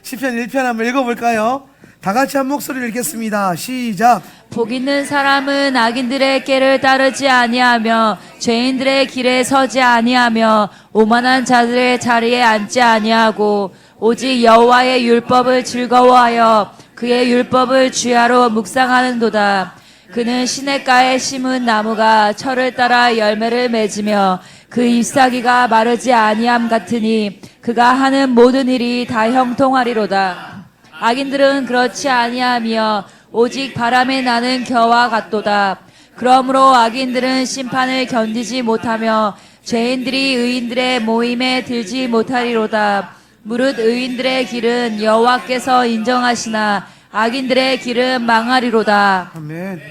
시편 1편 한번 읽어볼까요? 다 같이 한 목소리를 읽겠습니다. 시작. 복 있는 사람은 악인들의 꾀를 따르지 아니하며 죄인들의 길에 서지 아니하며 오만한 자들의 자리에 앉지 아니하고 오직 여호와의 율법을 즐거워하여 그의 율법을 주야로 묵상하는도다. 그는 시냇가에 심은 나무가 철을 따라 열매를 맺으며 그 잎사귀가 마르지 아니함 같으니 그가 하는 모든 일이 다 형통하리로다. 악인들은 그렇지 아니하며 오직 바람에 나는 겨와 같도다. 그러므로 악인들은 심판을 견디지 못하며 죄인들이 의인들의 모임에 들지 못하리로다. 무릇 의인들의 길은 여호와께서 인정하시나 악인들의 길은 망하리로다. 아멘.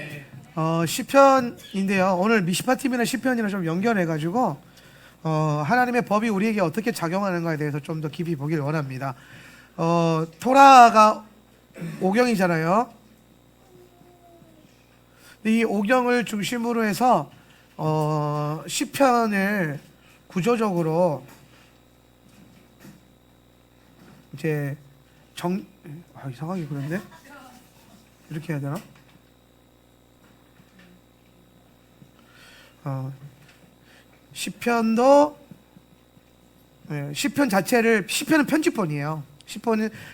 시편인데요. 오늘 미시파 TV나 시편이랑 좀 연결해가지고 하나님의 법이 우리에게 어떻게 작용하는가에 대해서 좀 더 깊이 보길 원합니다. 토라가 오경이잖아요. 이 오경을 중심으로 해서 시편을 구조적으로 이제 이상하게 그런데 이렇게 해야 되나? 시편도 시편 자체를 시편은 편집본이에요.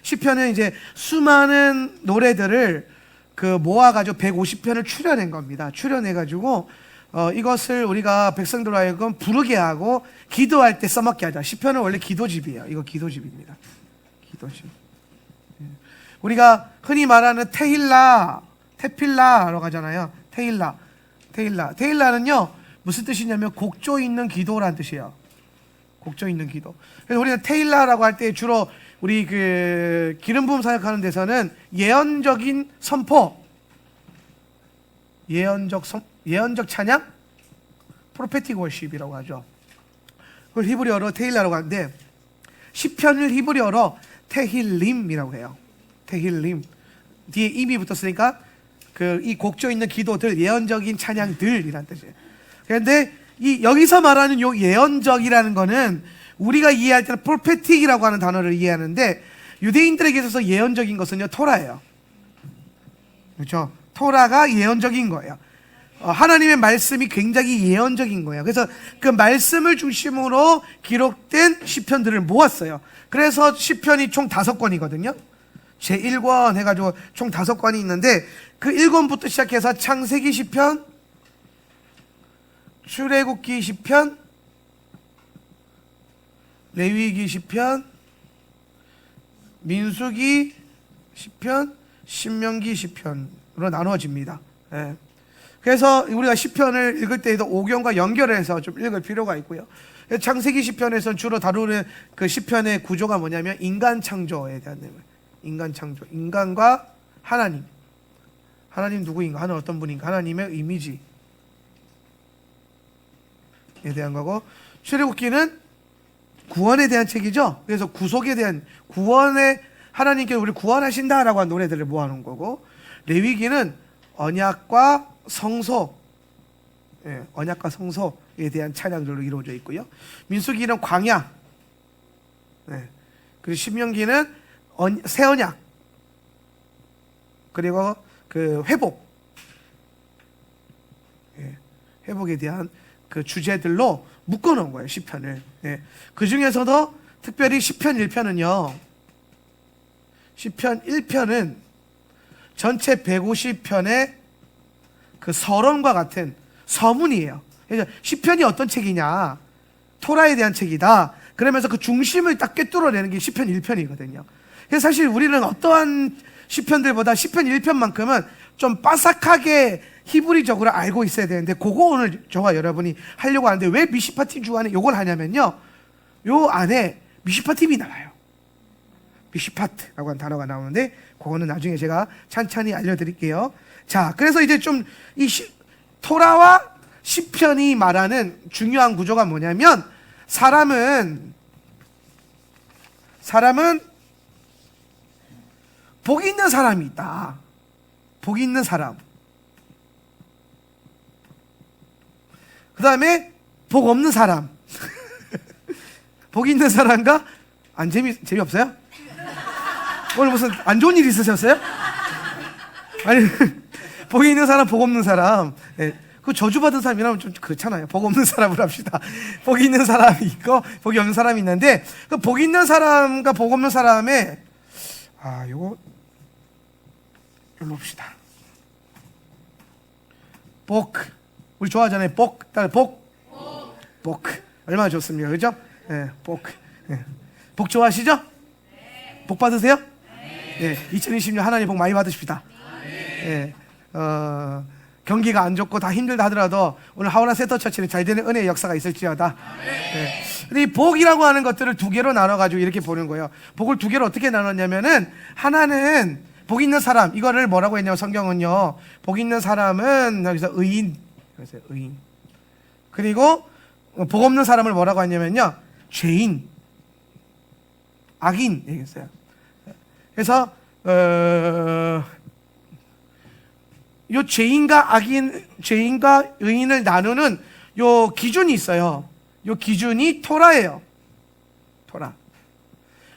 시편은 이제 수많은 노래들을 모아가지고 150편을 출연한 겁니다. 출연해가지고 이것을 우리가 백성들로 하여금 부르게 하고 기도할 때 써먹게 하자. 시편은 원래 기도집이에요. 이거 기도집입니다. 기도집. 우리가 흔히 말하는 테필라라고 하잖아요. 테일라는요 무슨 뜻이냐면 곡조 있는 기도라는 뜻이에요. 곡조 있는 기도. 그래서 우리는 테일라라고 할 때 주로 우리 기름 부음 사역하는 데서는 예언적인 선포, 예언적 찬양, 프로페틱 월십이라고 하죠. 그걸 히브리어로 테일라라고 하는데 시편을 히브리어로 테힐림이라고 해요. 테힐림. 뒤에 임이 붙었으니까 이 곡조 있는 기도들, 예언적인 찬양들이란 뜻이에요. 그런데 여기서 말하는 요 예언적이라는 거는 우리가 이해할 때는 프로페틱이라고 하는 단어를 이해하는데 유대인들에게 있어서 예언적인 것은요 토라예요. 그렇죠? 토라가 예언적인 거예요. 하나님의 말씀이 굉장히 예언적인 거예요. 그래서 그 말씀을 중심으로 기록된 시편들을 모았어요. 그래서 시편이 총 5권이거든요. 제1권 해가지고 총 5권이 있는데 그 1권부터 시작해서 창세기 시편, 출애굽기 시편, 레위기 시편, 민수기 시편, 신명기 시편으로 나누어집니다. 예. 그래서 우리가 시편을 읽을 때에도 오경과 연결해서 좀 읽을 필요가 있고요. 창세기 시편에서는 주로 다루는 그 시편의 구조가 뭐냐면 인간 창조에 대한 내용. 인간 창조, 인간과 하나님. 하나님 누구인가? 하나님 어떤 분인가? 하나님의 이미지에 대한 거고, 출애굽기는 구원에 대한 책이죠. 그래서 구속에 대한 구원의 하나님께서 우리를 구원하신다라고 한 노래들을 모아놓은 거고, 레위기는 언약과 성소, 언약과 성소에 대한 찬양들로 이루어져 있고요. 민수기는 광야, 그리고 신명기는 새 언약, 그리고 그 회복에 대한 그 주제들로 묶어놓은 거예요, 시편을. 그 중에서도 특별히 시편 1편은요, 시편 1편은 전체 150편의 그 서론과 같은 서문이에요. 그래서 시편이 어떤 책이냐, 토라에 대한 책이다. 그러면서 그 중심을 딱 꿰뚫어내는 게 시편 1편이거든요. 그래서 사실 우리는 어떠한 시편들보다 시편 1편만큼은 좀 빠삭하게 히브리적으로 알고 있어야 되는데, 그거 오늘 저와 여러분이 하려고 하는데, 왜 미시파 주 안에 요걸 하냐면요, 요 안에 미시파 팁이 나와요. 미시파트라고 하는 단어가 나오는데, 그거는 나중에 제가 찬찬히 알려드릴게요. 자, 그래서 이제 좀 이 토라와 시편이 말하는 중요한 구조가 뭐냐면, 사람은 복 있는 사람이 있다. 복 있는 사람. 그 다음에 복 없는 사람. 복 있는 사람과 재미없어요? 오늘 무슨 안 좋은 일 있으셨어요? 아니 복이 있는 사람, 복 없는 사람. 예. 그 저주받은 사람이라면 좀 그렇잖아요. 복 없는 사람으로 합시다. 복이 있는 사람이 있고 복이 없는 사람이 있는데, 그 복이 있는 사람과 복 없는 사람의 요거 이걸로 봅시다. 복, 우리 좋아하잖아요. 복 얼마나 좋습니까, 그죠? 예, 복. 예. 복 좋아하시죠? 복 받으세요? 예, 2020년 하나님 복 많이 받으십시다. 예, 경기가 안 좋고 다 힘들다 하더라도 오늘 하원나 세터처치는 잘 되는 은혜의 역사가 있을지어다. 예. 근데 이 복이라고 하는 것들을 두 개로 나눠가지고 이렇게 보는 거예요. 복을 두 개로 어떻게 나눴냐면은, 하나는 복 있는 사람, 이거를 뭐라고 했냐면 성경은요, 복 있는 사람은 여기서 의인, 그리고 복 없는 사람을 뭐라고 했냐면요, 죄인, 악인 얘기했어요. 그래서 요 죄인과 악인, 죄인과 의인을 나누는 요 기준이 있어요. 요 기준이 토라예요. 토라.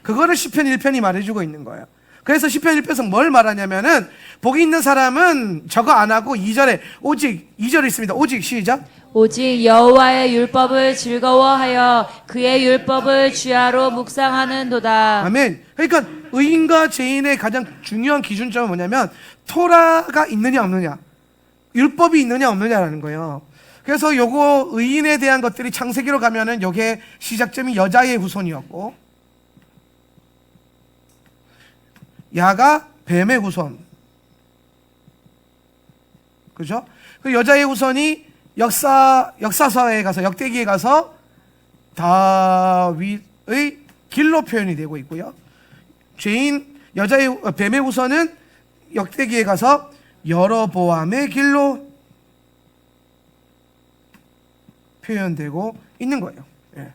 그거를 시편 1편이 말해주고 있는 거예요. 그래서 시편 1편에서 뭘 말하냐면은, 복이 있는 사람은 저거 안 하고 2절에 오직, 2절에 있습니다. 오직, 시작. 오직 여호와의 율법을 즐거워하여 그의 율법을 주야로 묵상하는도다. 아멘. 그러니까 의인과 죄인의 가장 중요한 기준점은 뭐냐면, 토라가 있느냐 없느냐, 율법이 있느냐 없느냐라는 거예요. 그래서 요거 의인에 대한 것들이 창세기로 가면은 요게 시작점이 여자의 후손이었고, 야가 뱀의 후손, 그죠? 그 여자의 후손이 역사서에 가서, 역대기에 가서 다윗의 길로 표현이 되고 있고요. 죄인 여자의 뱀의 후손은 역대기에 가서 여로보암의 길로 표현되고 있는 거예요. 예.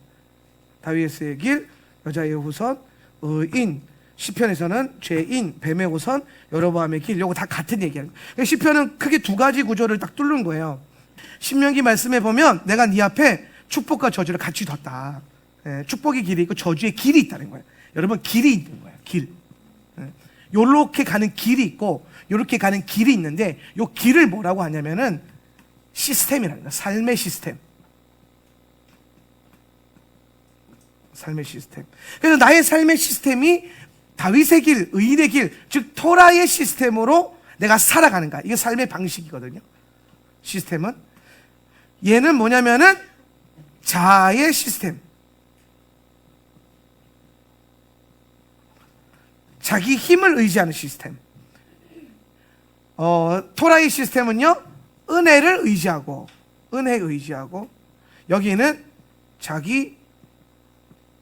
다윗의 길, 여자의 후손, 의인. 시편에서는 죄인, 뱀의 후손, 여로보암의 길, 요거 다 같은 얘기예요. 시편은 크게 두 가지 구조를 딱 뚫는 거예요. 신명기 말씀에 보면 내가 네 앞에 축복과 저주를 같이 뒀다. 예, 축복의 길이 있고 저주의 길이 있다는 거예요. 여러분, 길이 있는 거예요. 길. 예, 요렇게 가는 길이 있고 요렇게 가는 길이 있는데, 요 길을 뭐라고 하냐면은 시스템이라는 거예요. 삶의 시스템. 삶의 시스템. 그래서 나의 삶의 시스템이 다윗의 길, 의인의 길, 즉 토라의 시스템으로 내가 살아가는가, 이게 삶의 방식이거든요. 시스템은 얘는 뭐냐면은 자아의 시스템, 자기 힘을 의지하는 시스템. 토라의 시스템은요, 은혜를 의지하고, 여기는 자기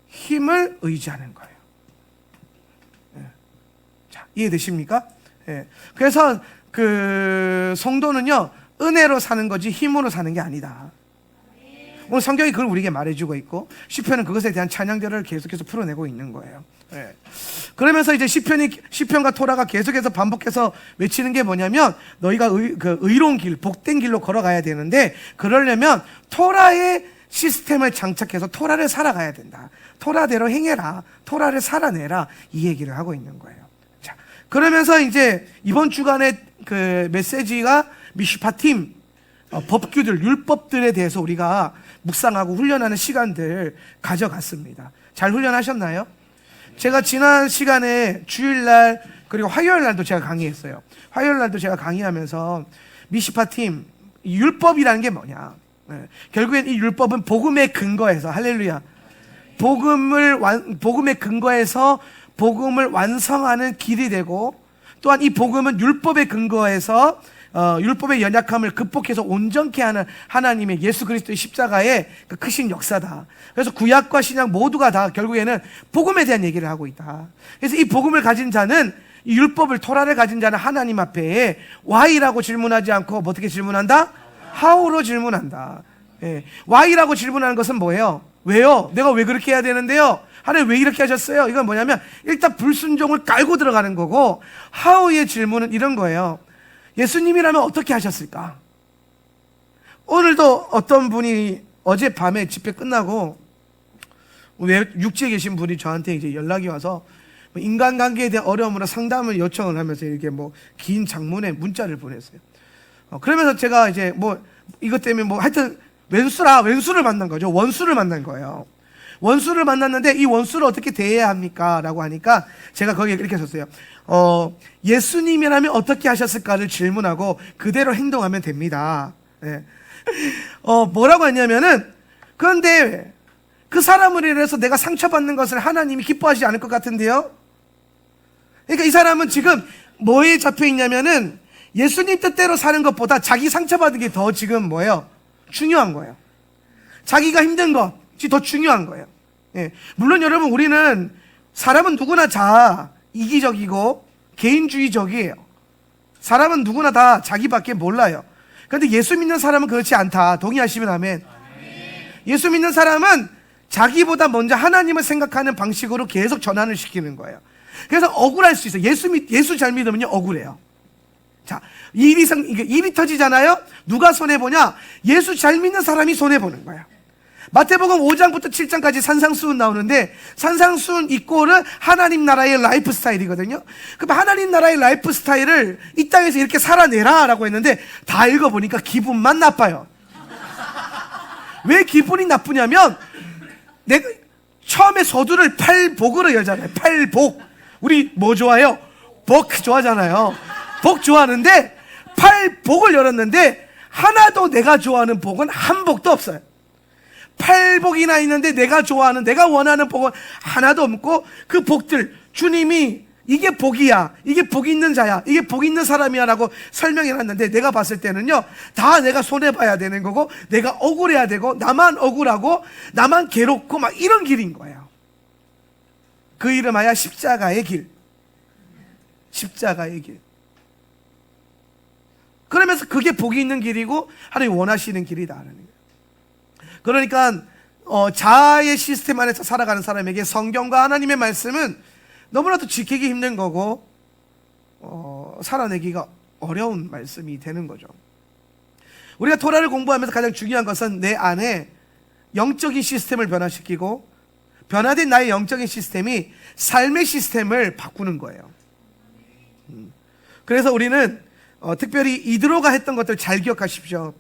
힘을 의지하는 거예요. 자, 이해되십니까? 예. 그래서 그 성도는요, 은혜로 사는 거지 힘으로 사는 게 아니다. 오늘 성경이 그걸 우리에게 말해주고 있고, 시편은 그것에 대한 찬양들을 계속해서 풀어내고 있는 거예요. 예. 그러면서 이제 시편과 토라가 계속해서 반복해서 외치는 게 뭐냐면, 너희가 의로운 길, 복된 길로 걸어가야 되는데, 그러려면 토라의 시스템을 장착해서 토라를 살아가야 된다. 토라대로 행해라. 토라를 살아내라. 이 얘기를 하고 있는 거예요. 자, 그러면서 이제 이번 주간의 그 메시지가 미슈파팀, 법규들, 율법들에 대해서 우리가 묵상하고 훈련하는 시간들 가져갔습니다. 잘 훈련하셨나요? 제가 지난 시간에 주일날 그리고 화요일날도 제가 강의했어요. 화요일날도 제가 강의하면서 미시파팀, 율법이라는 게 뭐냐, 결국엔 이 율법은 복음의 근거에서, 할렐루야, 복음의 근거에서 복음을 완성하는 길이 되고, 또한 이 복음은 율법의 근거에서 율법의 연약함을 극복해서 온전케 하는 하나님의 예수 그리스도의 십자가의 그 크신 역사다. 그래서 구약과 신약 모두가 다 결국에는 복음에 대한 얘기를 하고 있다. 그래서 이 복음을 가진 자는, 이 율법을, 토라를 가진 자는 하나님 앞에 why라고 질문하지 않고 어떻게 질문한다? how로 질문한다. 예. why라고 질문하는 것은 뭐예요? 왜요? 내가 왜 그렇게 해야 되는데요? 하나님 왜 이렇게 하셨어요? 이건 뭐냐면 일단 불순종을 깔고 들어가는 거고, how의 질문은 이런 거예요. 예수님이라면 어떻게 하셨을까? 오늘도 어떤 분이 어젯밤에 집회 끝나고 육지에 계신 분이 저한테 이제 연락이 와서, 인간관계에 대한 어려움으로 상담을 요청을 하면서 이렇게 뭐 긴 장문의 문자를 보냈어요. 그러면서 제가 이제 뭐 이것 때문에 뭐 하여튼 왼수를 만난 거죠. 원수를 만난 거예요. 원수를 만났는데 이 원수를 어떻게 대해야 합니까? 라고 하니까 제가 거기에 이렇게 썼어요. 예수님이라면 어떻게 하셨을까를 질문하고 그대로 행동하면 됩니다. 예. 뭐라고 했냐면은, 그런데 그 사람을 인해서 내가 상처받는 것을 하나님이 기뻐하지 않을 것 같은데요? 그러니까 이 사람은 지금 뭐에 잡혀 있냐면은 예수님 뜻대로 사는 것보다 자기 상처받은 게 더 지금 뭐예요? 중요한 거예요. 자기가 힘든 것이 더 중요한 거예요. 예. 물론 여러분, 우리는 사람은 누구나 다 이기적이고 개인주의적이에요. 사람은 누구나 다 자기밖에 몰라요. 그런데 예수 믿는 사람은 그렇지 않다. 동의하시면 아멘. 예수 믿는 사람은 자기보다 먼저 하나님을 생각하는 방식으로 계속 전환을 시키는 거예요. 그래서 억울할 수 있어요. 예수 잘 믿으면요, 억울해요. 자, 일이 터지잖아요? 누가 손해보냐? 예수 잘 믿는 사람이 손해보는 거야. 마태복음 5장부터 7장까지 산상수훈 나오는데, 산상수훈 이꼴은 하나님 나라의 라이프 스타일이거든요. 그럼 하나님 나라의 라이프 스타일을 이 땅에서 이렇게 살아내라 라고 했는데, 다 읽어보니까 기분만 나빠요. 왜 기분이 나쁘냐면, 내가 처음에 서두를 팔복으로 열잖아요. 팔복. 우리 뭐 좋아해요? 복 좋아하잖아요. 복 좋아하는데 팔복을 열었는데 하나도 내가 좋아하는 복은 한 복도 없어요. 팔복이나 있는데 내가 좋아하는, 내가 원하는 복은 하나도 없고, 그 복들 주님이 이게 복이야, 이게 복 있는 자야, 이게 복 있는 사람이야 라고 설명해 놨는데, 내가 봤을 때는요, 다 내가 손해봐야 되는 거고, 내가 억울해야 되고, 나만 억울하고 나만 괴롭고 막 이런 길인 거예요. 그 이름하여 십자가의 길. 십자가의 길. 그러면서 그게 복이 있는 길이고 하나님이 원하시는 길이다라는 거예요. 그러니까 자아의 시스템 안에서 살아가는 사람에게 성경과 하나님의 말씀은 너무나도 지키기 힘든 거고 살아내기가 어려운 말씀이 되는 거죠. 우리가 토라를 공부하면서 가장 중요한 것은 내 안에 영적인 시스템을 변화시키고, 변화된 나의 영적인 시스템이 삶의 시스템을 바꾸는 거예요. 그래서 우리는 특별히 이드로가 했던 것들 잘 기억하십시오.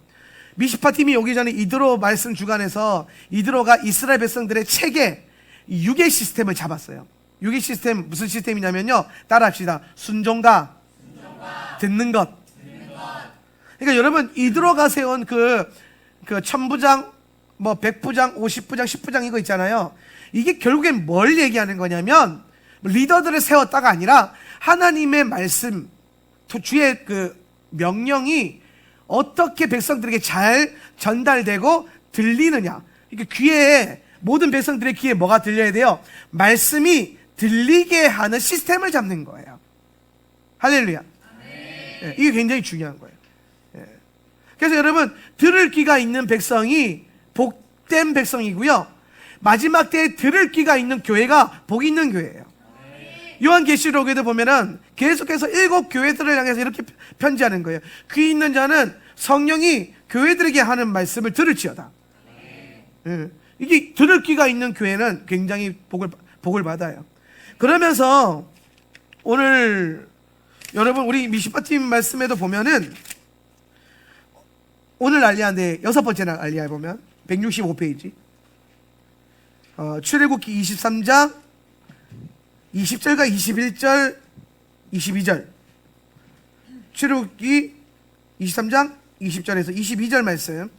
미시파 팀이 오기 전에 이드로 말씀 주간에서 이드로가 이스라엘 백성들의 체계, 유괴 시스템을 잡았어요. 유괴 시스템 무슨 시스템이냐면요, 따라합시다. 순종과 듣는 것. 그러니까 여러분, 이드로가 세운 그 천부장, 뭐 백부장, 50부장, 10부장 이거 있잖아요. 이게 결국엔 뭘 얘기하는 거냐면, 리더들을 세웠다가 아니라 하나님의 말씀, 주의 그 명령이 어떻게 백성들에게 잘 전달되고 들리느냐. 그러니까 귀에, 모든 백성들의 귀에 뭐가 들려야 돼요? 말씀이 들리게 하는 시스템을 잡는 거예요. 할렐루야. 네, 이게 굉장히 중요한 거예요. 네. 그래서 여러분, 들을 귀가 있는 백성이 복된 백성이고요, 마지막 때에 들을 귀가 있는 교회가 복 있는 교회예요. 요한계시록에도 보면은 계속해서 7 교회들을 향해서 이렇게 편지하는 거예요. 귀 있는 자는 성령이 교회들에게 하는 말씀을 들을지어다. 이게 들을 귀가 있는 교회는 굉장히 복을 받아요. 그러면서 오늘 여러분, 우리 미시파팀 말씀에도 보면은 오늘 알리아인데 6번째 알리아에 보면 165페이지 출애굽기 23장 20절과 21절, 22절. 출애굽기 23장 20절에서 22절 말씀,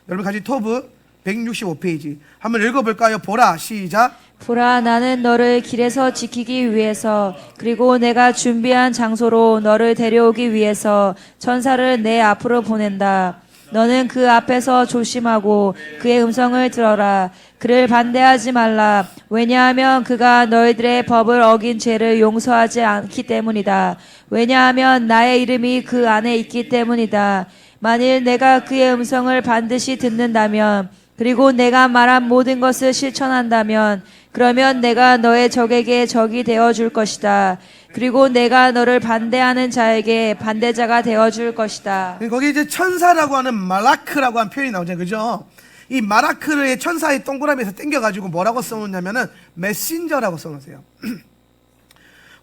여러분 같이 토브 165페이지 한번 읽어볼까요? 보라, 시작. 보라, 나는 너를 길에서 지키기 위해서, 그리고 내가 준비한 장소로 너를 데려오기 위해서 천사를 내 앞으로 보낸다. 너는 그 앞에서 조심하고 그의 음성을 들어라. 그를 반대하지 말라. 왜냐하면 그가 너희들의 법을 어긴 죄를 용서하지 않기 때문이다. 왜냐하면 나의 이름이 그 안에 있기 때문이다. 만일 내가 그의 음성을 반드시 듣는다면, 그리고 내가 말한 모든 것을 실천한다면, 그러면 내가 너의 적에게 적이 되어줄 것이다. 그리고 내가 너를 반대하는 자에게 반대자가 되어줄 것이다. 거기 이제 천사라고 하는 마라크라고 하는 표현이 나오잖아요, 그죠? 이 마라크의 천사의 동그라미에서 땡겨가지고 뭐라고 써놓냐면은 메신저라고 써놓으세요.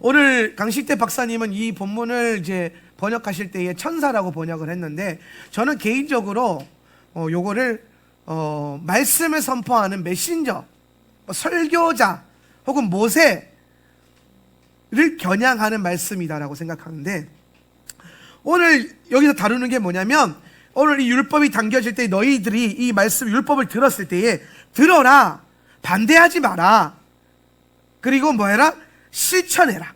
오늘 강식대 박사님은 이 본문을 이제 번역하실 때에 천사라고 번역을 했는데, 저는 개인적으로 요거를 말씀을 선포하는 메신저, 설교자 혹은 모세를 겨냥하는 말씀이다라고 생각하는데, 오늘 여기서 다루는 게 뭐냐면, 오늘 이 율법이 당겨질 때 너희들이 이 말씀 율법을 들었을 때에 들어라, 반대하지 마라, 그리고 뭐 해라? 실천해라.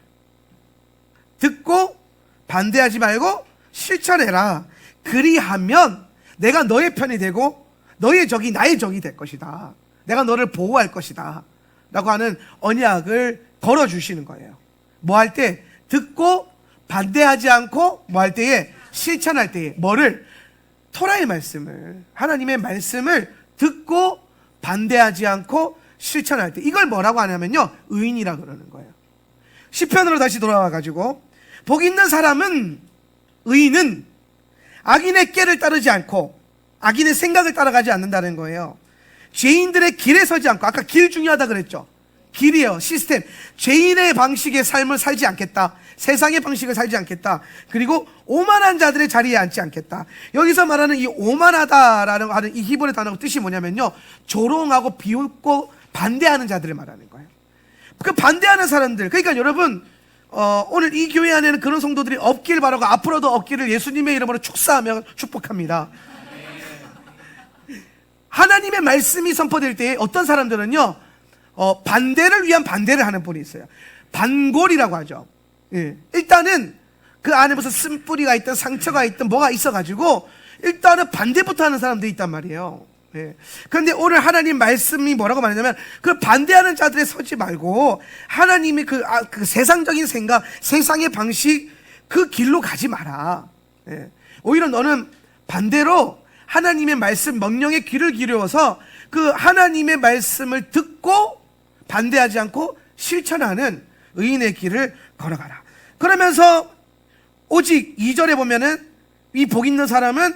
듣고 반대하지 말고 실천해라. 그리하면 내가 너의 편이 되고 너의 적이 나의 적이 될 것이다. 내가 너를 보호할 것이다 라고 하는 언약을 걸어주시는 거예요. 뭐 할 때? 듣고 반대하지 않고 뭐 할 때에? 실천할 때에. 뭐를? 토라의 말씀을, 하나님의 말씀을 듣고 반대하지 않고 실천할 때. 이걸 뭐라고 하냐면요, 의인이라 그러는 거예요. 시편으로 다시 돌아와가지고, 복 있는 사람은, 의인은 악인의 꾀를 따르지 않고 악인의 생각을 따라가지 않는다는 거예요. 죄인들의 길에 서지 않고, 아까 길 중요하다 그랬죠. 길이에요. 시스템. 죄인의 방식의 삶을 살지 않겠다. 세상의 방식을 살지 않겠다. 그리고 오만한 자들의 자리에 앉지 않겠다. 여기서 말하는 이 오만하다라는 하는 이 히브리 단어 뜻이 뭐냐면요, 조롱하고 비웃고 반대하는 자들을 말하는 거예요. 그 반대하는 사람들, 그러니까 여러분, 오늘 이 교회 안에는 그런 성도들이 없길 바라고 앞으로도 없기를 예수님의 이름으로 축사하며 축복합니다. 하나님의 말씀이 선포될 때 어떤 사람들은요, 반대를 위한 반대를 하는 분이 있어요. 반골이라고 하죠. 예. 일단은 그 안에 무슨 쓴뿌리가 있든 상처가 있든 뭐가 있어가지고 일단은 반대부터 하는 사람들이 있단 말이에요. 예. 그런데 오늘 하나님 말씀이 뭐라고 말하냐면, 그 반대하는 자들에 서지 말고 하나님이 그 세상적인 생각, 세상의 방식, 그 길로 가지 마라. 예. 오히려 너는 반대로 하나님의 말씀, 명령에 귀를 기울여서 그 하나님의 말씀을 듣고 반대하지 않고 실천하는 의인의 길을 걸어가라. 그러면서 오직 2절에 보면은 이 복 있는 사람은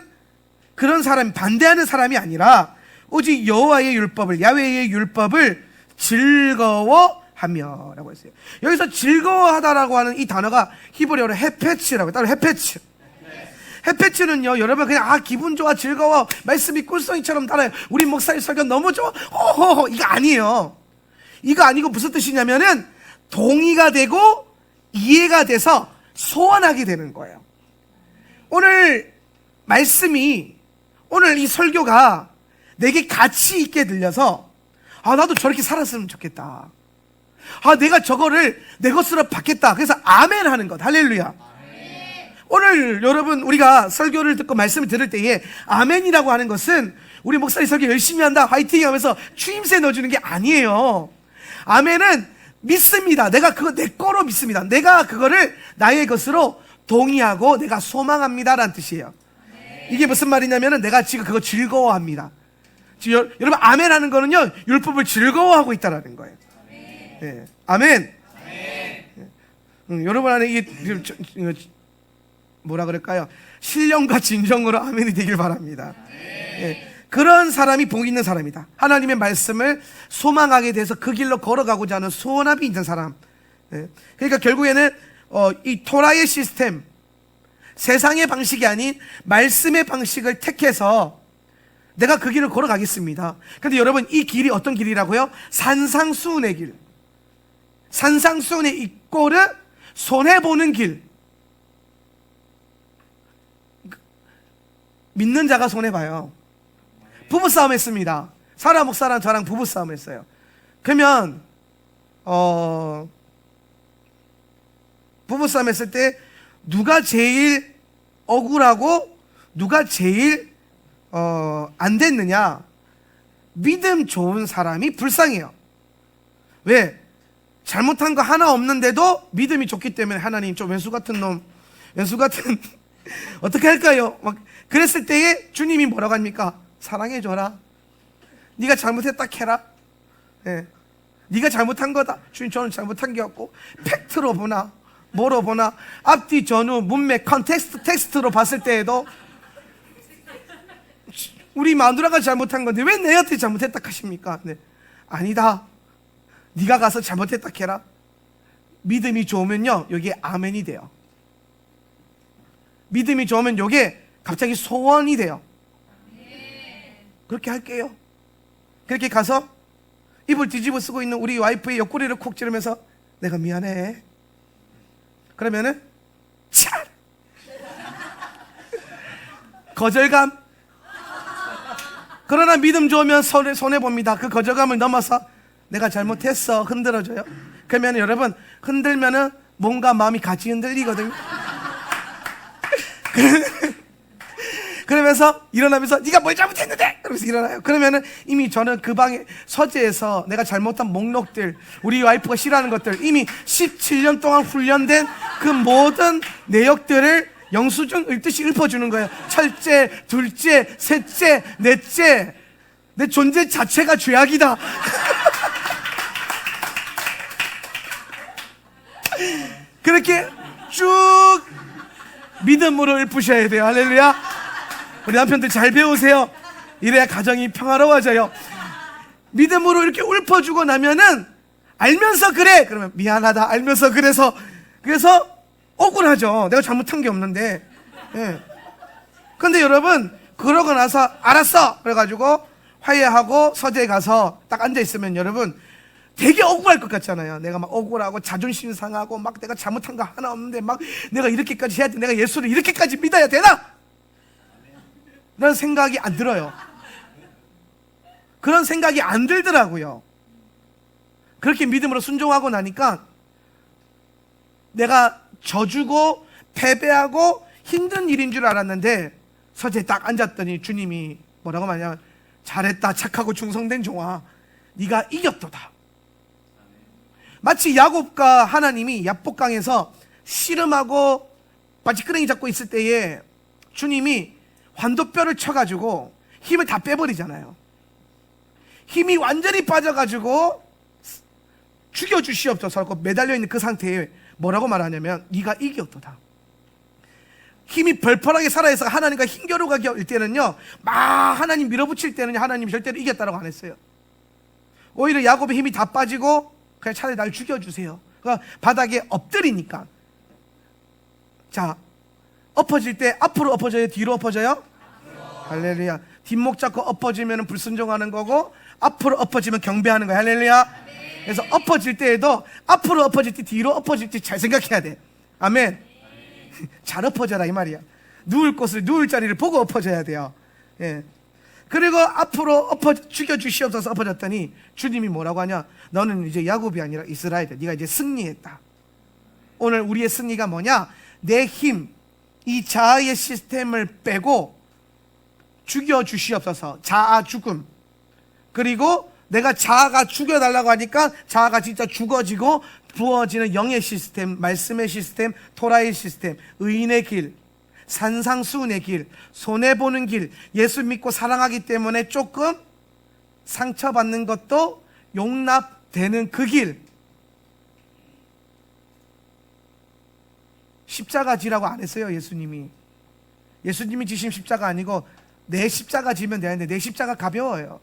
그런 사람, 반대하는 사람이 아니라 오직 여호와의 율법을, 야훼의 율법을 즐거워하며 라고 했어요. 여기서 즐거워하다라고 하는 이 단어가 히브리어로 헤페츠라고, 따로 헤페츠. 헤페츠는요, 여러분 그냥 기분 좋아, 즐거워, 말씀이 꿀송이처럼 달아요, 우리 목사님 설교 너무 좋아, 호호호, 이거 아니에요. 이거 아니고 무슨 뜻이냐면은 동의가 되고 이해가 돼서 소원하게 되는 거예요. 오늘 말씀이, 오늘 이 설교가 내게 가치 있게 들려서 나도 저렇게 살았으면 좋겠다, 내가 저거를 내 것으로 받겠다, 그래서 아멘 하는 것. 할렐루야. 오늘 여러분 우리가 설교를 듣고 말씀을 들을 때에 아멘이라고 하는 것은 우리 목사님 설교 열심히 한다, 화이팅 하면서 추임새 넣어주는 게 아니에요. 아멘은 믿습니다. 내가 그거 내 거로 믿습니다. 내가 그거를 나의 것으로 동의하고 내가 소망합니다 라는 뜻이에요. 이게 무슨 말이냐면은 내가 지금 그거 즐거워합니다. 지금 여러분 아멘 하는 거는요, 율법을 즐거워하고 있다라는 거예요. 네. 아멘. 여러분 안에 이게 뭐라 그럴까요? 신령과 진정으로 아멘이 되길 바랍니다. 예, 그런 사람이 복 있는 사람이다. 하나님의 말씀을 소망하게 돼서 그 길로 걸어가고자 하는 소원함이 있는 사람. 예, 그러니까 결국에는 이 토라의 시스템, 세상의 방식이 아닌 말씀의 방식을 택해서 내가 그 길을 걸어가겠습니다. 그런데 여러분, 이 길이 어떤 길이라고요? 산상수훈의 길. 산상수훈의 이 꼴은 손해보는 길. 믿는 자가 손해봐요. 부부싸움 했습니다. 사라 목사랑 저랑 부부싸움 했어요. 그러면 부부싸움 했을 때 누가 제일 억울하고 누가 제일 안 됐느냐? 믿음 좋은 사람이 불쌍해요. 왜? 잘못한 거 하나 없는데도 믿음이 좋기 때문에 하나님 좀 왼수 같은 놈, 왼수 같은 어떻게 할까요? 막 그랬을 때에 주님이 뭐라고 합니까? 사랑해줘라. 네가 잘못했다 캐라. 네. 네가 잘못한 거다. 주님, 저는 잘못한 게 없고 팩트로 보나 뭐로 보나 앞뒤 전후 문맥 컨텍스트 텍스트로 봤을 때에도 우리 마누라가 잘못한 건데 왜 내한테 잘못했다 하십니까? 네. 아니다. 네가 가서 잘못했다 캐라. 믿음이 좋으면요, 여기에 아멘이 돼요. 믿음이 좋으면 요게 갑자기 소원이 돼요. 그렇게 할게요. 그렇게 가서 이불 뒤집어 쓰고 있는 우리 와이프의 옆구리를 콕 찌르면서 내가 미안해. 그러면은 차! 거절감. 그러나 믿음 좋으면 손해봅니다. 그 거절감을 넘어서 내가 잘못했어. 흔들어줘요. 그러면 여러분, 흔들면은 뭔가 마음이 같이 흔들리거든요. 그러면서 일어나면서 네가 뭘 잘못했는데? 그러면서 일어나요. 그러면은 이미 저는 그 방에 서재에서 내가 잘못한 목록들, 우리 와이프가 싫어하는 것들, 이미 17년 동안 훈련된 그 모든 내역들을 영수증 읽듯이 읊어주는 거예요. 첫째, 둘째, 셋째, 넷째. 내 존재 자체가 죄악이다. 그렇게 쭉 믿음으로 읊으셔야 돼요. 할렐루야. 우리 남편들 잘 배우세요. 이래야 가정이 평화로워져요. 믿음으로 이렇게 읊어주고 나면은 알면서 그래. 그러면 미안하다. 알면서 그래서 억울하죠. 내가 잘못한 게 없는데. 예. 근데 여러분, 그러고 나서 알았어. 그래가지고 화해하고 서재에 가서 딱 앉아있으면 여러분 되게 억울할 것 같잖아요. 내가 막 억울하고 자존심 상하고 막 내가 잘못한 거 하나 없는데 막 내가 이렇게까지 해야 돼. 내가 예수를 이렇게까지 믿어야 되나? 그런 생각이 안 들어요. 그런 생각이 안 들더라고요. 그렇게 믿음으로 순종하고 나니까 내가 져주고 패배하고 힘든 일인 줄 알았는데 서재에 딱 앉았더니 주님이 뭐라고 말하냐면 잘했다 착하고 충성된 종아 네가 이겼도다. 마치 야곱과 하나님이 야복강에서 씨름하고 바지끄레기 잡고 있을 때에 주님이 환도뼈를 쳐가지고 힘을 다 빼버리잖아요. 힘이 완전히 빠져가지고 죽여주시옵소서 하고 매달려있는 그 상태에 뭐라고 말하냐면 네가 이겼도다. 힘이 벌벌하게 살아있어 하나님과 힘겨루가 길 때는요 막 하나님 밀어붙일 때는 하나님이 절대로 이겼다고 안 했어요. 오히려 야곱의 힘이 다 빠지고 그냥 차라리 날 죽여주세요. 그러니까 바닥에 엎드리니까. 자, 엎어질 때 앞으로 엎어져요? 뒤로 엎어져요? 할렐루야. 뒷목 잡고 엎어지면 불순종하는 거고 앞으로 엎어지면 경배하는 거야. 할렐루야. 그래서 엎어질 때에도 앞으로 엎어질지 뒤로 엎어질지 잘 생각해야 돼. 아멘. 잘 엎어져라 이 말이야. 누울 곳을 누울 자리를 보고 엎어져야 돼요. 예. 그리고 앞으로 죽여주시옵소서 엎어졌더니 주님이 뭐라고 하냐, 너는 이제 야곱이 아니라 이스라엘이다. 네가 이제 승리했다. 오늘 우리의 승리가 뭐냐, 내 힘, 이 자아의 시스템을 빼고 죽여주시옵소서. 자아 죽음. 그리고 내가 자아가 죽여달라고 하니까 자아가 진짜 죽어지고 부어지는 영의 시스템, 말씀의 시스템, 토라의 시스템, 의인의 길, 산상수훈의 길, 손해보는 길, 예수 믿고 사랑하기 때문에 조금 상처받는 것도 용납되는 그 길. 십자가 지라고 안 했어요. 예수님이 지신 십자가 아니고 내 십자가 지면 되는데 내 십자가 가벼워요.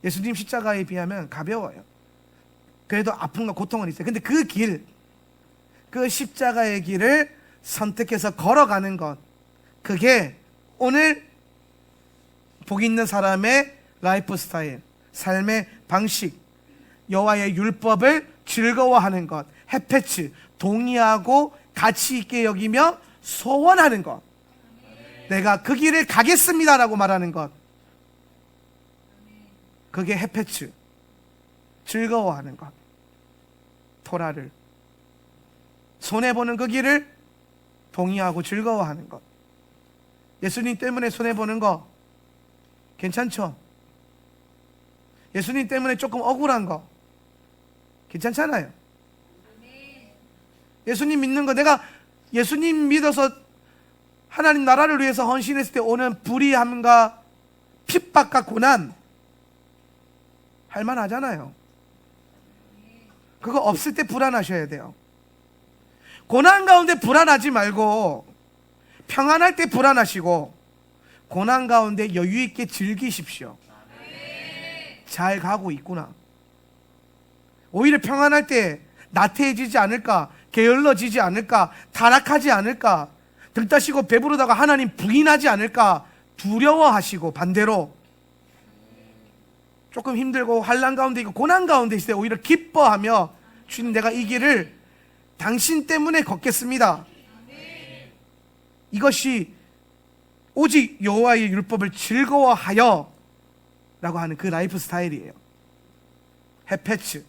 예수님 십자가에 비하면 가벼워요. 그래도 아픔과 고통은 있어요. 근데 그 길, 그 십자가의 길을 선택해서 걸어가는 것, 그게 오늘 복 있는 사람의 라이프 스타일, 삶의 방식, 여호와의 율법을 즐거워하는 것, 헤페츠, 동의하고 가치 있게 여기며 소원하는 것, 내가 그 길을 가겠습니다라고 말하는 것, 그게 헤페츠, 즐거워하는 것, 토라를 손해보는 그 길을 동의하고 즐거워하는 것. 예수님 때문에 손해보는 거 괜찮죠? 예수님 때문에 조금 억울한 거 괜찮잖아요. 예수님 믿는 거, 내가 예수님 믿어서 하나님 나라를 위해서 헌신했을 때 오는 불의함과 핍박과 고난 할만하잖아요. 그거 없을 때 불안하셔야 돼요. 고난 가운데 불안하지 말고 평안할 때 불안하시고 고난 가운데 여유 있게 즐기십시오. 잘 가고 있구나. 오히려 평안할 때 나태해지지 않을까, 게을러지지 않을까, 타락하지 않을까, 들다시고 배부르다가 하나님 부인하지 않을까 두려워하시고, 반대로 조금 힘들고 환난 가운데 있고 고난 가운데 있을 때 오히려 기뻐하며, 주님 내가 이 길을 당신 때문에 걷겠습니다. 이것이 오직 여호와의 율법을 즐거워하여 라고 하는 그 라이프 스타일이에요. 헤페츠.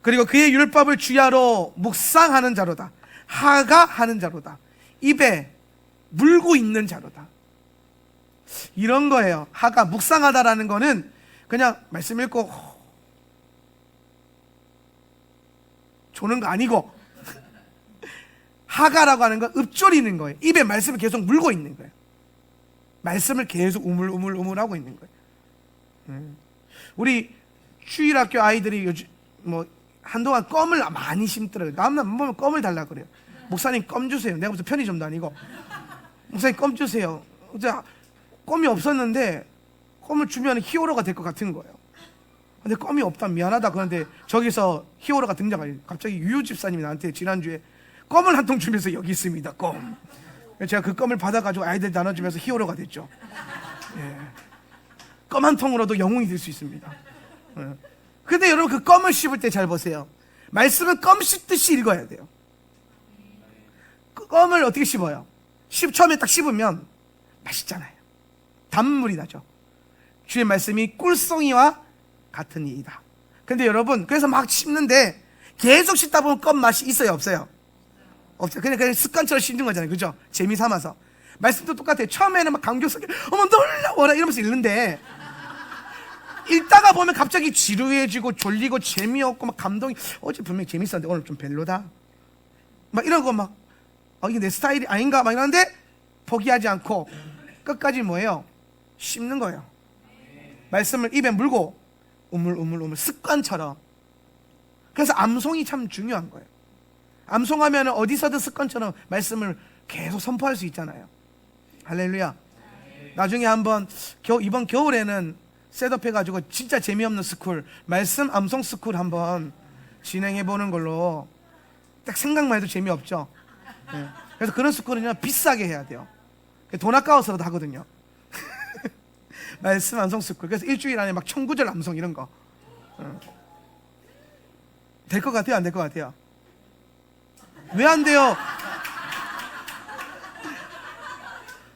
그리고 그의 율법을 주야로 묵상하는 자로다. 하가하는 자로다. 입에 물고 있는 자로다. 이런 거예요. 하가, 묵상하다라는 거는 그냥 말씀 읽고 조는 거 아니고, 하가라고 하는 건 읊조리는 거예요. 입에 말씀을 계속 물고 있는 거예요. 말씀을 계속 우물우물하고 있는 거예요. 우리 주일학교 아이들이 요즘 뭐 한동안 껌을 많이 심더라고요. 다음날 보면 껌을 달라 그래요. 목사님 껌 주세요. 내가 무슨 편의점도 아니고, 목사님 껌 주세요. 이제 껌이 없었는데 껌을 주면 히어로가 될 것 같은 거예요. 근데 껌이 없다, 미안하다. 그런데 저기서 히어로가 등장해요. 갑자기 유유 집사님이 나한테 지난주에 껌을 한 통 주면서 여기 있습니다, 껌. 제가 그 껌을 받아가지고 아이들 나눠주면서 히어로가 됐죠. 예. 껌 한 통으로도 영웅이 될 수 있습니다. 예. 근데 여러분, 그 껌을 씹을 때 잘 보세요. 말씀은 껌 씹듯이 읽어야 돼요. 그 껌을 어떻게 씹어요? 처음에 딱 씹으면 맛있잖아요. 단물이 나죠. 주의 말씀이 꿀송이와 같은 이이다. 근데 여러분, 그래서 막 씹는데 계속 씹다 보면 껌 맛이 있어요, 없어요? 없어요. 그냥 습관처럼 씹는 거잖아요. 그죠? 재미 삼아서. 말씀도 똑같아요. 처음에는 막 감격스럽게 어머 놀라워라 이러면서 읽는데, 읽다가 보면 갑자기 지루해지고 졸리고 재미없고 막 감동이, 어제 분명히 재밌었는데 오늘 좀 별로다, 막 이런 거 막 이게 내 스타일이 아닌가 막 이러는데 포기하지 않고 끝까지 뭐예요? 씹는 거예요. 말씀을 입에 물고 우물우물 습관처럼. 그래서 암송이 참 중요한 거예요. 암송하면 어디서든 습관처럼 말씀을 계속 선포할 수 있잖아요. 할렐루야. 나중에 한번 이번 겨울에는 셋업해가지고 진짜 재미없는 스쿨, 말씀 암송 스쿨 한번 진행해보는 걸로. 딱 생각만 해도 재미없죠. 네. 그래서 그런 스쿨은요 비싸게 해야 돼요. 돈 아까워서라도 하거든요. 말씀 암송 스쿨. 그래서 일주일 안에 막 청구절 암송 이런 거. 될 것 같아요, 안 될 것 같아요? 왜 안 돼요?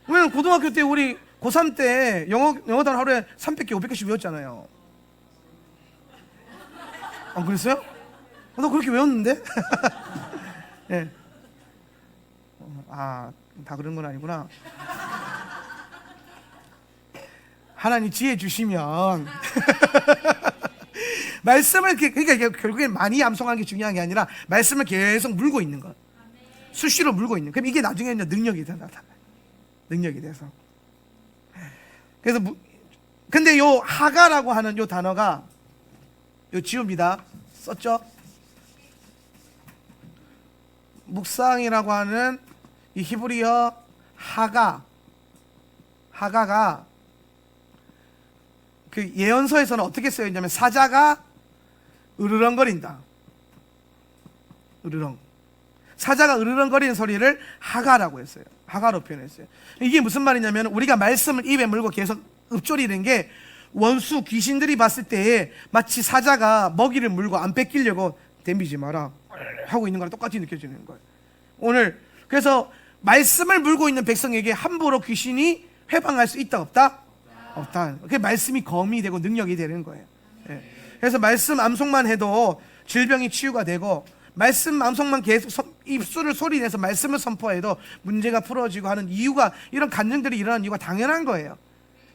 왜냐면 고등학교 때 우리 고3 때 영어단 하루에 300개, 500개씩 외웠잖아요. 안 그랬어요? 나 그렇게 외웠는데? 네. 다 그런 건 아니구나. 하나님 지혜 주시면 말씀을 그러니까 결국엔 많이 암송하는 게 중요한 게 아니라 말씀을 계속 물고 있는 것, 수시로 물고 있는. 그럼 이게 나중에는 능력이 나타나요. 능력이 돼서. 그래서 근데 요 하가라고 하는 요 단어가 요 지우입니다. 썼죠? 묵상이라고 하는 이 히브리어 하가가 그 예언서에서는 어떻게 쓰여 있냐면 사자가 으르렁거린다. 으르렁. 사자가 으르렁거리는 소리를 하가라고 했어요. 하가로 표현했어요. 이게 무슨 말이냐면 우리가 말씀을 입에 물고 계속 읊조리는 게 원수 귀신들이 봤을 때에 마치 사자가 먹이를 물고 안 뺏기려고 덤비지 마라 하고 있는 거랑 똑같이 느껴지는 거예요. 오늘 그래서 말씀을 물고 있는 백성에게 함부로 귀신이 회방할 수 있다 없다? 없다. 그게 말씀이 검이 되고 능력이 되는 거예요. 예. 그래서 말씀 암송만 해도 질병이 치유가 되고, 말씀 암송만 계속 입술을 소리내서 말씀을 선포해도 문제가 풀어지고 하는 이유가, 이런 간증들이 일어나는 이유가 당연한 거예요.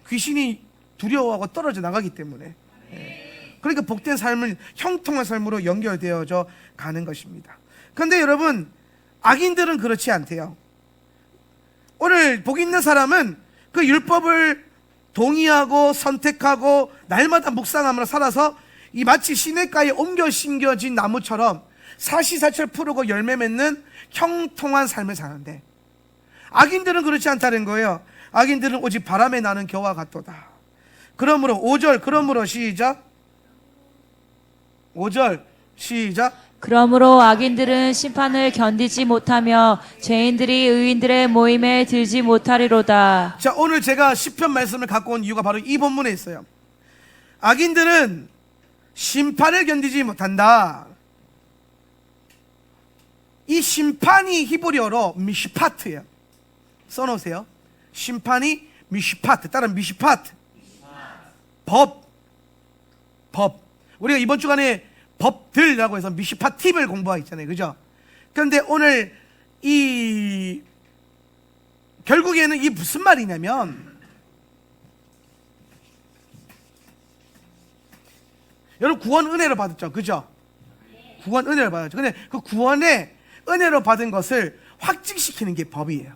귀신이 두려워하고 떨어져 나가기 때문에. 예. 그러니까 복된 삶을 형통한 삶으로 연결되어져 가는 것입니다. 그런데 여러분, 악인들은 그렇지 않대요. 오늘 복 있는 사람은 그 율법을 동의하고 선택하고 날마다 묵상함으로 살아서 이 마치 시냇가에 옮겨 심겨진 나무처럼 사시사철 푸르고 열매 맺는 형통한 삶을 사는데, 악인들은 그렇지 않다는 거예요. 악인들은 오직 바람에 나는 겨와 같도다. 그러므로 5절, 그러므로 시작. 5절 시작. 그러므로 악인들은 심판을 견디지 못하며 죄인들이 의인들의 모임에 들지 못하리로다. 자, 오늘 제가 시편 말씀을 갖고 온 이유가 바로 이 본문에 있어요. 악인들은 심판을 견디지 못한다. 이 심판이 히브리어로 미시파트예요. 써놓으세요. 심판이 미시파트. 따라서 미시파트. 법. 우리가 이번 주간에 법들이라고 해서 미시파팁을 공부하잖아요. 그죠? 그런데 오늘 결국에는 이게 무슨 말이냐면, 여러분 구원 은혜로 받았죠. 그죠? 구원 은혜로 받았죠. 근데 그 구원의 은혜로 받은 것을 확증시키는 게 법이에요.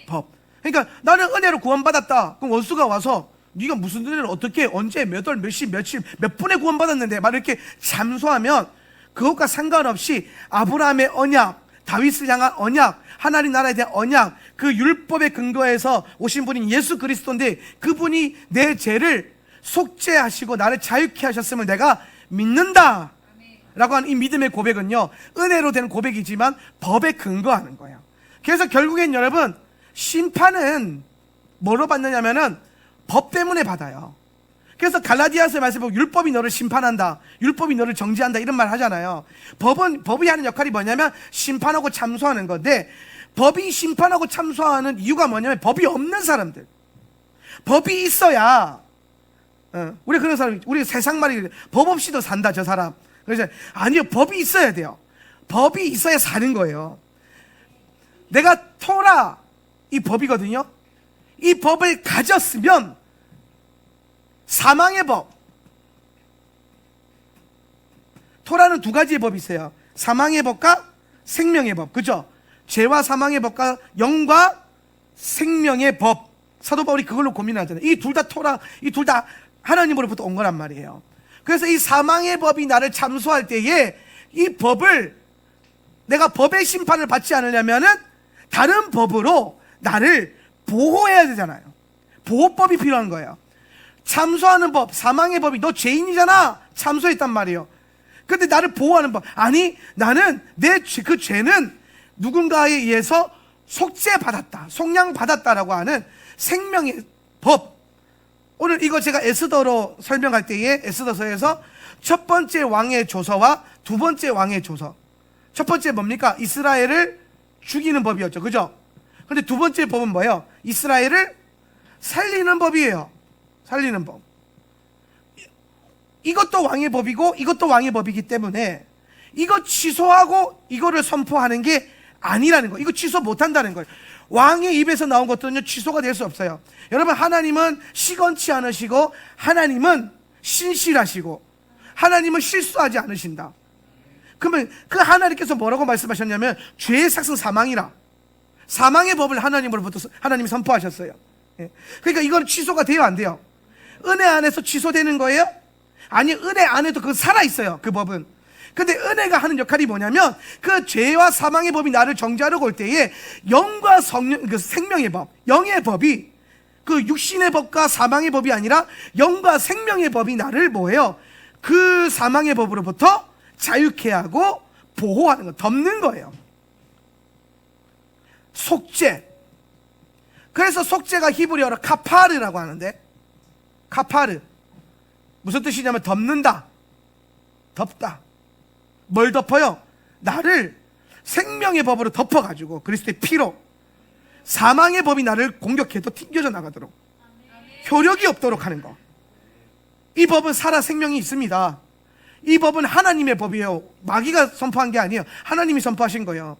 법. 그러니까 나는 은혜로 구원받았다. 그럼 원수가 와서 네가 무슨 은혜를 어떻게 언제 몇 월 몇 시 며칠 몇 분에 구원받았는데 막 이렇게 잠수하면 그것과 상관없이 아브라함의 언약, 다윗을 향한 언약, 하나님 나라에 대한 언약, 그 율법의 근거에서 오신 분인 예수 그리스도인데 그분이 내 죄를 속죄하시고 나를 자유케 하셨음을 내가 믿는다 라고 하는 이 믿음의 고백은요, 은혜로 된 고백이지만 법에 근거하는 거예요. 그래서 결국엔 여러분, 심판은 뭐로 받느냐면은 법 때문에 받아요. 그래서 갈라디아서의 말씀에 보면 율법이 너를 심판한다, 율법이 너를 정죄한다 이런 말 하잖아요. 법이 하는 역할이 뭐냐면 심판하고 참소하는 건데, 법이 심판하고 참소하는 이유가 뭐냐면 법이 없는 사람들, 법이 있어야 우리 그런 사람, 우리 세상 말이 법 없이도 산다 저 사람. 그래서 아니요, 법이 있어야 돼요. 법이 있어야 사는 거예요. 내가 토라 이 법이거든요. 이 법을 가졌으면 사망의 법, 토라는 두 가지의 법이 있어요. 사망의 법과 생명의 법. 그죠? 죄와 사망의 법과 영과 생명의 법. 사도 바울이 그걸로 고민하잖아요. 이 둘 다 토라, 이 둘 다 하나님으로부터 온 거란 말이에요. 그래서 이 사망의 법이 나를 참소할 때에 이 법을, 내가 법의 심판을 받지 않으려면은 다른 법으로 나를 보호해야 되잖아요. 보호법이 필요한 거예요. 참소하는 법, 사망의 법이 너 죄인이잖아 참소했단 말이에요. 근데 나를 보호하는 법, 아니 나는 그 죄는 누군가에 의해서 속죄받았다, 속량받았다라고 하는 생명의 법. 오늘 이거 제가 에스더로 설명할 때에 에스더서에서 첫 번째 왕의 조서와 두 번째 왕의 조서, 첫 번째 뭡니까? 이스라엘을 죽이는 법이었죠. 그죠? 근데 두 번째 법은 뭐예요? 이스라엘을 살리는 법이에요. 살리는 법. 이것도 왕의 법이고 이것도 왕의 법이기 때문에 이거 취소하고 이거를 선포하는 게 아니라는 거예요. 이거 취소 못한다는 거예요. 왕의 입에서 나온 것들은요, 취소가 될 수 없어요. 여러분, 하나님은 시건치 않으시고 하나님은 신실하시고 하나님은 실수하지 않으신다. 그러면 그 하나님께서 뭐라고 말씀하셨냐면 죄의 삭은 사망이라, 사망의 법을 하나님으로부터 하나님이 선포하셨어요. 그러니까 이건 취소가 돼요, 안 돼요? 은혜 안에서 취소되는 거예요? 아니, 은혜 안에도 그건 살아있어요, 그 법은. 근데 은혜가 하는 역할이 뭐냐면 그 죄와 사망의 법이 나를 정죄하려고 올 때에 영과 성령, 그 생명의 법, 영의 법이, 그 육신의 법과 사망의 법이 아니라 영과 생명의 법이 나를 뭐예요? 그 사망의 법으로부터 자유케 하고 보호하는 거, 덮는 거예요. 속죄. 그래서 속죄가 히브리어로 카파르라고 하는데, 카파르 무슨 뜻이냐면 덮는다, 덮다. 뭘 덮어요? 나를 생명의 법으로 덮어가지고 그리스도의 피로 사망의 법이 나를 공격해도 튕겨져 나가도록, 효력이 없도록 하는 거. 이 법은 살아 생명이 있습니다. 이 법은 하나님의 법이에요. 마귀가 선포한 게 아니에요. 하나님이 선포하신 거예요.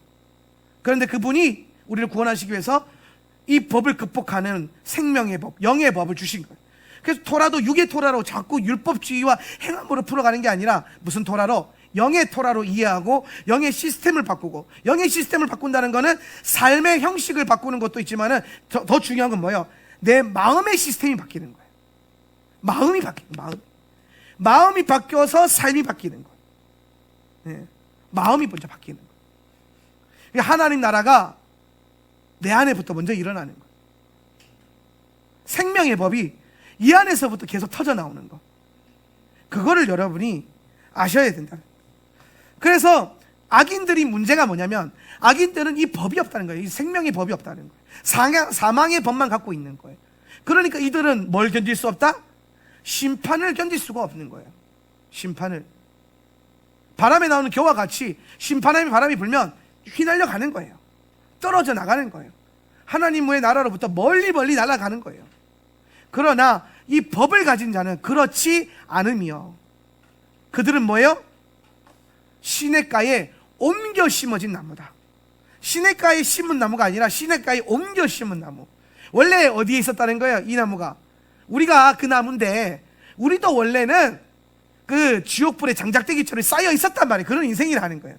그런데 그분이 우리를 구원하시기 위해서 이 법을 극복하는 생명의 법, 영의 법을 주신 거예요. 그래서 토라도 육의 토라로 자꾸 율법주의와 행함으로 풀어가는 게 아니라 무슨 토라로? 영의 토라로 이해하고 영의 시스템을 바꾸고, 영의 시스템을 바꾼다는 거는 삶의 형식을 바꾸는 것도 있지만은 더 중요한 건 뭐예요? 내 마음의 시스템이 바뀌는 거예요. 마음이 바뀌는 거예요. 마음이 바뀌어서 삶이 바뀌는 거예요. 네. 마음이 먼저 바뀌는 거예요. 하나님 나라가 내 안에부터 먼저 일어나는 거예요. 생명의 법이 이 안에서부터 계속 터져 나오는 거. 그거를 여러분이 아셔야 된다. 그래서 악인들이 문제가 뭐냐면 악인들은 이 법이 없다는 거예요. 이 생명의 법이 없다는 거예요. 사망의 법만 갖고 있는 거예요. 그러니까 이들은 뭘 견딜 수 없다? 심판을 견딜 수가 없는 거예요. 심판을. 바람에 나오는 겨와 같이 심판함이 바람이 불면 휘날려 가는 거예요. 떨어져 나가는 거예요. 하나님의 나라로부터 멀리 멀리 날아가는 거예요. 그러나 이 법을 가진 자는 그렇지 않으며 그들은 뭐예요? 시냇가에 옮겨 심어진 나무다. 시냇가에 심은 나무가 아니라 시냇가에 옮겨 심은 나무. 원래 어디에 있었다는 거예요? 이 나무가. 우리가 그 나무인데 우리도 원래는 그 지옥불에 장작대기처럼 쌓여 있었단 말이에요. 그런 인생이라는 거예요.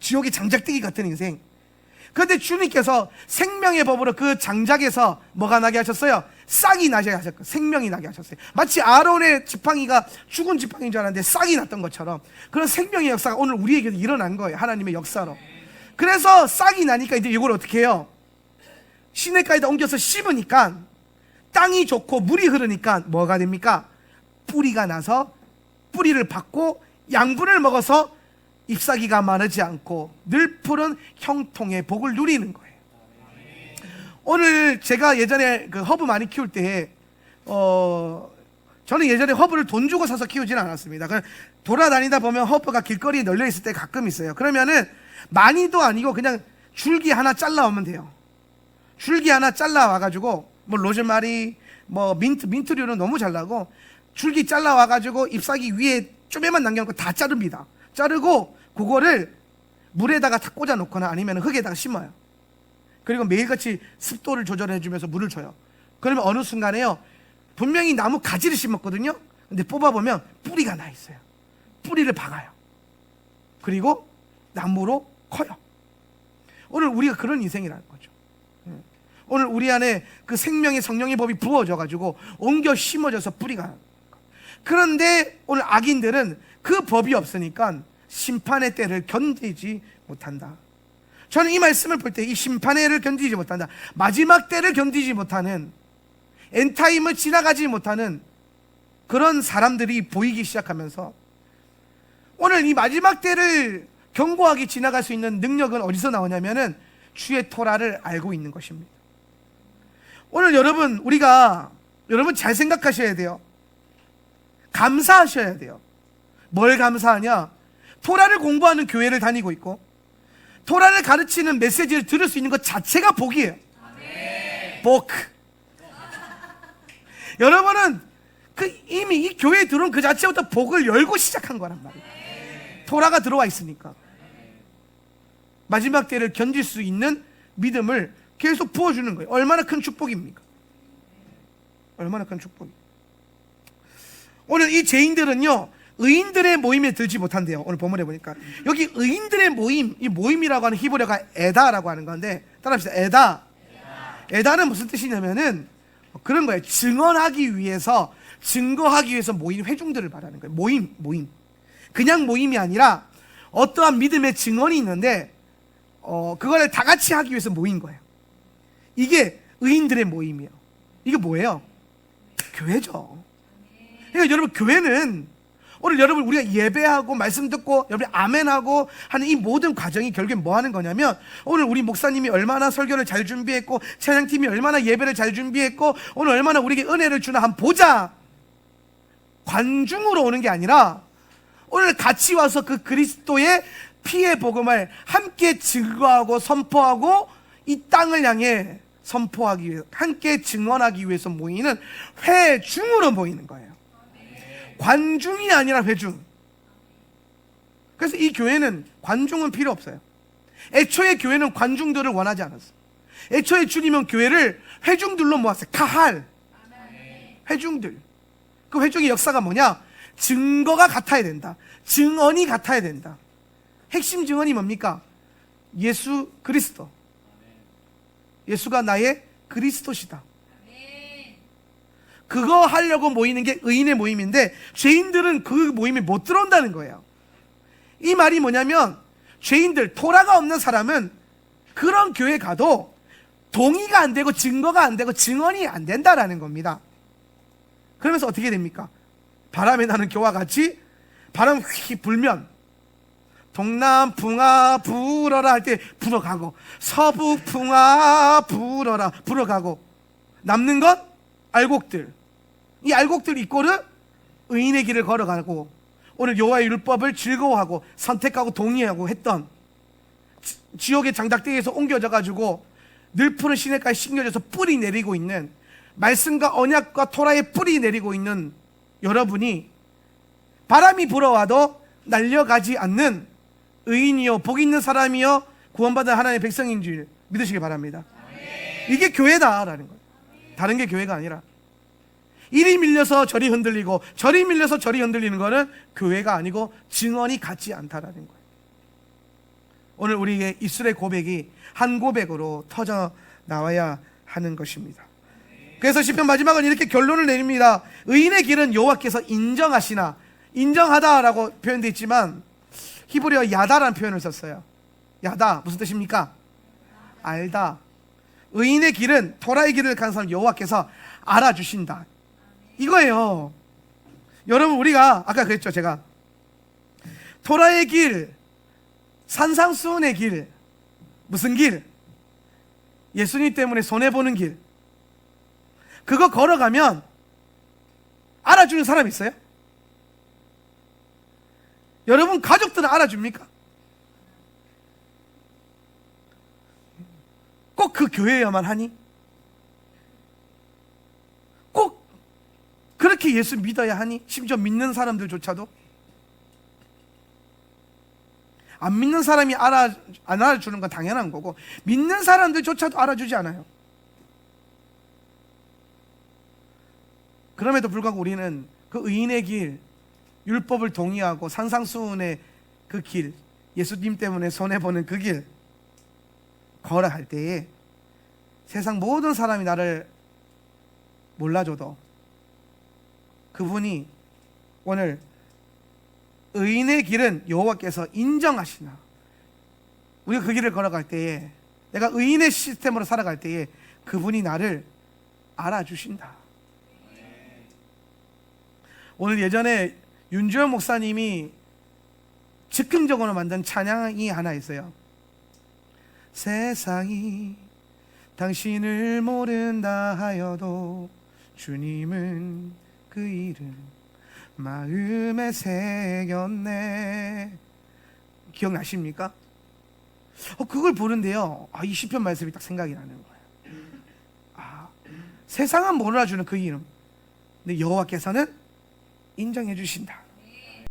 지옥의 장작대기 같은 인생. 그런데 주님께서 생명의 법으로 그 장작에서 뭐가 나게 하셨어요? 싹이 나게 하셨고 생명이 나게 하셨어요. 마치 아론의 지팡이가 죽은 지팡이인 줄 알았는데 싹이 났던 것처럼 그런 생명의 역사가 오늘 우리에게도 일어난 거예요. 하나님의 역사로. 그래서 싹이 나니까 이제 이걸 어떻게 해요? 시냇가에다 옮겨서 심으니까 땅이 좋고 물이 흐르니까 뭐가 됩니까? 뿌리가 나서 뿌리를 받고 양분을 먹어서 잎사귀가 마르지 않고 늘 푸른 형통의 복을 누리는 거예요. 오늘 제가 예전에 그 허브 많이 키울 때 저는 예전에 허브를 돈 주고 사서 키우지는 않았습니다. 그냥 돌아다니다 보면 허브가 길거리에 널려 있을 때 가끔 있어요. 그러면은 많이도 아니고 그냥 줄기 하나 잘라오면 돼요. 줄기 하나 잘라와가지고 뭐 로즈마리 뭐 민트류는 너무 잘 나고 줄기 잘라와가지고 잎사귀 위에 쪼매만 남겨놓고 다 자릅니다. 자르고 그거를 물에다가 다 꽂아 놓거나 아니면 흙에다가 심어요. 그리고 매일같이 습도를 조절해주면서 물을 줘요. 그러면 어느 순간에요 분명히 나무 가지를 심었거든요. 근데 뽑아보면 뿌리가 나 있어요. 뿌리를 박아요. 그리고 나무로 커요. 오늘 우리가 그런 인생이라는 거죠. 오늘 우리 안에 그 생명의 성령의 법이 부어져가지고 옮겨 심어져서 뿌리가. 그런데 오늘 악인들은 그 법이 없으니까 심판의 때를 견디지 못한다. 저는 이 말씀을 볼 때 이 심판의 때를 견디지 못한다. 마지막 때를 견디지 못하는 엔타임을 지나가지 못하는 그런 사람들이 보이기 시작하면서 오늘 이 마지막 때를 견고하게 지나갈 수 있는 능력은 어디서 나오냐면은 주의 토라를 알고 있는 것입니다. 오늘 여러분 여러분 잘 생각하셔야 돼요. 감사하셔야 돼요. 뭘 감사하냐? 토라를 공부하는 교회를 다니고 있고 토라를 가르치는 메시지를 들을 수 있는 것 자체가 복이에요. 복. 여러분은 이미 이 교회에 들어온 그 자체부터 복을 열고 시작한 거란 말이에요. 토라가 들어와 있으니까. 마지막 때를 견딜 수 있는 믿음을 계속 부어주는 거예요. 얼마나 큰 축복입니까? 얼마나 큰 축복입니까? 오늘 이 죄인들은요 의인들의 모임에 들지 못한대요. 오늘 본문에 보니까 여기 의인들의 모임, 이 모임이라고 하는 히브리어가 에다라고 하는 건데 따라합시다. 에다는 무슨 뜻이냐면은 그런 거예요. 증거하기 위해서 모인 회중들을 말하는 거예요. 모임. 그냥 모임이 아니라 어떠한 믿음의 증언이 있는데 그걸 다 같이 하기 위해서 모인 거예요. 이게 의인들의 모임이에요. 이게 뭐예요? 교회죠. 그러니까 여러분 교회는 오늘 여러분 우리가 예배하고 말씀 듣고 여러분 아멘하고 하는 이 모든 과정이 결국에 뭐 하는 거냐면 오늘 우리 목사님이 얼마나 설교를 잘 준비했고 찬양팀이 얼마나 예배를 잘 준비했고 오늘 얼마나 우리에게 은혜를 주나 한번 보자. 관중으로 오는 게 아니라 오늘 같이 와서 그 그리스도의 피의 복음을 함께 증거하고 선포하고 이 땅을 향해 선포하기 위해서 함께 증언하기 위해서 모이는 회중으로 모이는 거예요. 관중이 아니라 회중. 그래서 이 교회는 관중은 필요 없어요. 애초에 교회는 관중들을 원하지 않았어요. 애초에 주님은 교회를 회중들로 모았어요. 카할. 회중들. 그 회중의 역사가 뭐냐? 증거가 같아야 된다. 증언이 같아야 된다. 핵심 증언이 뭡니까? 예수 그리스도. 예수가 나의 그리스도시다. 그거 하려고 모이는 게 의인의 모임인데 죄인들은 그 모임에 못 들어온다는 거예요. 이 말이 뭐냐면 죄인들, 토라가 없는 사람은 그런 교회 가도 동의가 안 되고 증거가 안 되고 증언이 안 된다라는 겁니다. 그러면서 어떻게 됩니까? 바람에 나는 겨와 같이 바람 휙 불면 동남풍아 불어라 할 때 불어가고, 서북풍아 불어라 불어가고, 남는 건 알곡들. 이 알곡들 이꼬르 의인의 길을 걸어가고, 오늘 여호와의 율법을 즐거워하고 선택하고 동의하고 했던 지옥의 장작대에서 옮겨져 가지고 늘 푸른 시내가에 심겨져서 뿌리 내리고 있는, 말씀과 언약과 토라의 뿌리 내리고 있는 여러분이 바람이 불어와도 날려가지 않는 의인이요 복 있는 사람이요 구원받은 하나님의 백성인 줄 믿으시기 바랍니다. 이게 교회다라는 거예요. 다른 게 교회가 아니라, 이리 밀려서 저리 흔들리고 저리 밀려서 저리 흔들리는 거는 교회가 아니고 증언이 같지 않다라는 거예요. 오늘 우리의 입술의 고백이 한 고백으로 터져 나와야 하는 것입니다. 그래서 시편 마지막은 이렇게 결론을 내립니다. 의인의 길은 여호와께서 인정하시나, 인정하다라고 표현되어 있지만 히브리어 야다라는 표현을 썼어요. 야다 무슨 뜻입니까? 알다. 의인의 길은, 토라의 길을 가는 사람 여호와께서 알아주신다, 이거예요. 여러분, 우리가 아까 그랬죠. 제가 토라의 길, 산상수훈의 길, 무슨 길? 예수님 때문에 손해보는 길. 그거 걸어가면 알아주는 사람 있어요? 여러분 가족들은 알아줍니까? 꼭 그 교회여만 하니? 꼭 그렇게 예수 믿어야 하니? 심지어 믿는 사람들조차도? 안 믿는 사람이 안 알아주는 건 당연한 거고, 믿는 사람들조차도 알아주지 않아요. 그럼에도 불구하고 우리는 그 의인의 길, 율법을 동의하고 산상수훈의 그 길, 예수님 때문에 손해보는 그 길 걸어갈 때에 세상 모든 사람이 나를 몰라줘도 그분이 오늘 의인의 길은 여호와께서 인정하시나, 우리가 그 길을 걸어갈 때에, 내가 의인의 시스템으로 살아갈 때에 그분이 나를 알아주신다. 오늘 예전에 윤주현 목사님이 즉흥적으로 만든 찬양이 하나 있어요. 세상이 당신을 모른다 하여도 주님은 그 이름 마음에 새겼네. 기억나십니까? 그걸 보는데요, 이 시편 말씀이 딱 생각이 나는 거예요. 세상은 몰라주는 그 이름, 근데 여호와께서는 인정해 주신다.